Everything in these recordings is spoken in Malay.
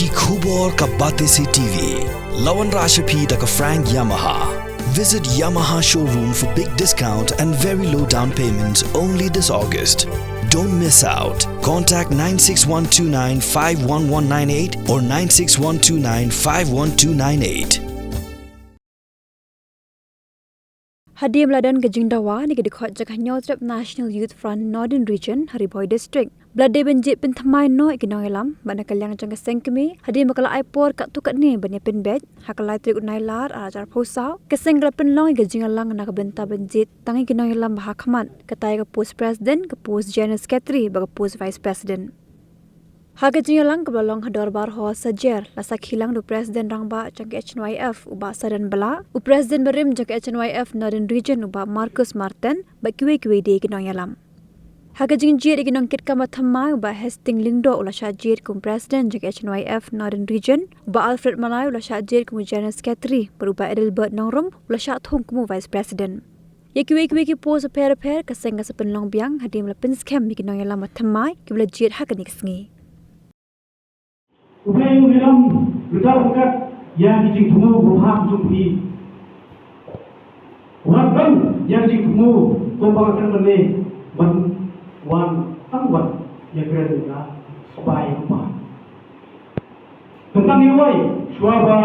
Ki Khubor Ka Bate Se TV. Lawan Rashapi Taka Frank Yamaha. Visit Yamaha showroom for big discount and very low down payments only this August. Don't miss out. Contact 96129 51198 or 96129 51298. Hadir meladan Gajing Dawa ni kedekot Jakah Nyotrap National Youth Front Northern Region Hariboy District. Belade benjit pentamai no ikinong ilam bana kalyang jangka sengkemi hadir makala aipor kat tukat ni banya penbet hakalai trik unai lar ajar posau keseng grapen long Gajing alang nak benta benjit tangi kinong ilam bahakaman katai ke post president ke post general secretary baga post vice president. Hagajing alang kebalong hador bar ho sajer lasak hilang du presiden rangba jangka HNYF uba sadan bala u presiden berim jangka HNYF Northern Region uba Marcus Martin bakiwe-kiwe di kinong yalam. Hagajing jir ikinong kitka mathamai uba Hastings Lingdo ula syajir kum presiden jangka HNYF Northern Region uba Alfred Malay ula syajir kum general secretary beruba Edelbert Nongrum ula syathung kum vice president. Yakiwe-kiwe ki pos aper-aper kaseng kasapen long biang hadir melapin scam ikinong yalam mathamai kibla jir hakanik sengi. Upaya dalam berkat yang dijengmu berhak jumpi. Warban yang dijengmu kembangkan benda wan angwan yang kerana supaya apa? Tentang ini, suara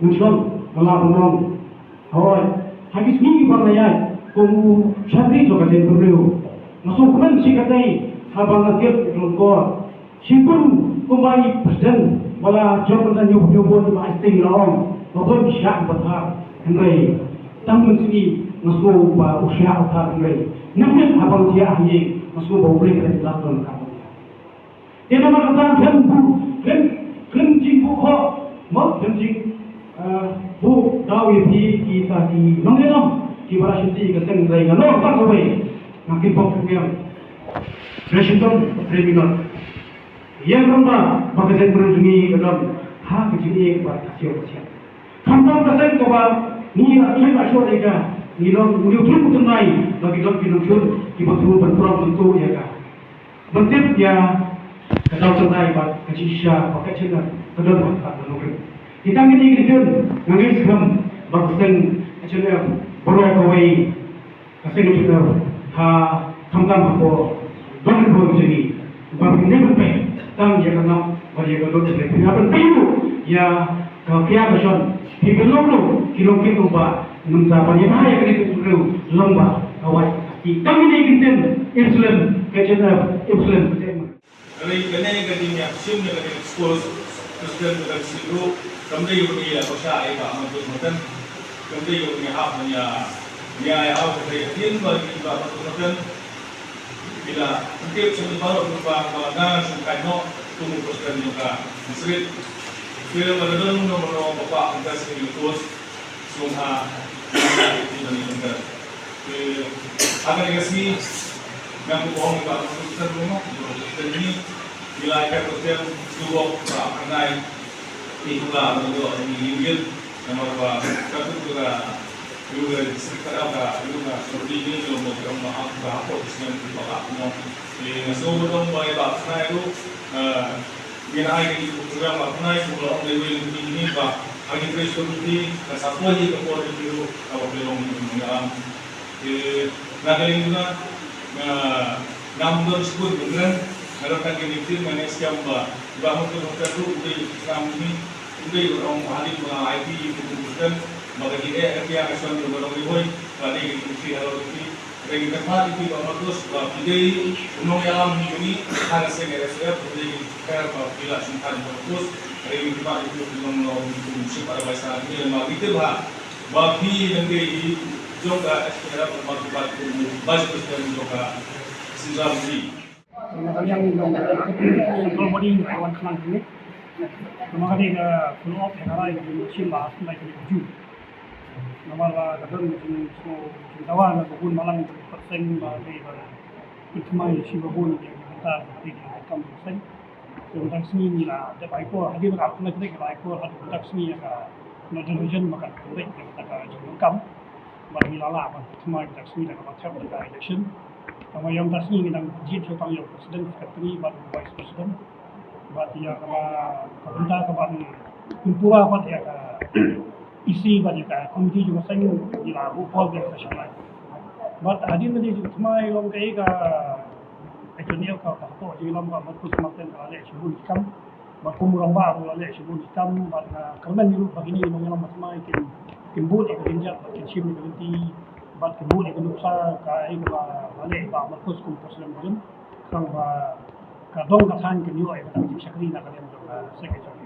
muncul melakukan awal. Habis ni bangayai kamu syari juga jadi beliau. Masuk kemen si katai habang latihan kelongkor. Simpul kembali presiden wala jabatan nyubuh-nyubuh di Hastings Laong maupun syak berhak henry tamun sini masuk ba usia utar henry namun abang dia ahli masuk ba boleh kita lakukan kamu dia nama kata kan jing bu ho mak kan jing bu dawi pi kita di nongenam di barasiti ke seng rai ngano tak kowe makin pokoknya presiden kriminal yang ramah bagaimana beruntungi dalam hak kecil kepada siapa. Kampung kasih kepada ni asyik asyik mereka ni orang mula turun tunai bagi dalam pinjol di betul berkurang bentuk ya kan. Bentuk ya kalau tunai bagi kecil pakai cina kedua tak menurut. Kita ini kita nanti sebelum bagi cina berokawai kasih kita ha kampung apa berkurang jadi bagi ni berbaik. Tang jaga nak bagi kalau jadi apa pintu ya kalau kia beson di belum kilo ba minta bagi bahaya kali itu perlu lomba awas di tang ini kita insulin kecil insulin. Kalau ini kerjanya sim yang kerja expose terus kerja siru kemudian yang kerja kosa ayah amat macam kemudian yang kerja hapnya ya awak kerja tin bagi bapak macam bila mungkin sebentar berupa kalangan sungkaino tunggu presiden juga mesrit bila melalui nomor bapak kita sendiri terus sungha di negara akan dikasih yang bohong kita presiden rumah presiden ini bila ikan presiden dua perangai itulah menurut ini nomor apa satu juga sekitar apa juga seperti ini kalau mau kita maaf berapa persen kita mau semua orang baik bahasa itu kita ini program apa itu kalau orang level ini bah lagi terus seperti satu lagi kepada itu apa belum dalam nakal juga number sebut benar kalau kan kita mana siapa bahwa itu udah kami udah orang ahli mengenai IT itu bukan maka kita yang akan berorang lihoi pada industri halal ini bagi tempat itu bapak terus kita unong alam ini harus segera berdiri kerana bila simpan terus bagi tempat itu belum mengusung pada bahasa ini maka kita bagi negeri juga segera bermanfaat untuk bahasa presiden juga singgah beri. Yang kalau body kawan kawan ini, maka dia follow up yang ada di Simba sampai ke Ju. Nomor kadang semua kawan ataupun malam persen bagi pertemuan si babun yang kita di dalam persen. Tentang seni ni lah, dapat ikut hadir berapa lagi dapat ikut hadir tentang seni yang Northern Region maka baik yang kita jangkau bagi lala pertemuan tentang seni dan macam tentang election. Sama yang tasni kita jid tentang yang presiden, secretary, baru vice president. bat ya ka benda ka bat impura bat ya ka isi bat ya ka komiti juga sang ila bu pol ke session bat adin medi juga tmai long kai ka etonio ka ko di lam ka bat ku sematen ka le shibun kam bat kumurang ba ro le shibun kam bat karmen niru bagini mo ngam tmai kim bu e ka dinja bat shim ni ganti bat kim bu e ka nuksa ka ai ka le ba bat ku skum poslam bun kang ba ka dong ka than ke niu e ka ti shakri na ka le mo ka secretary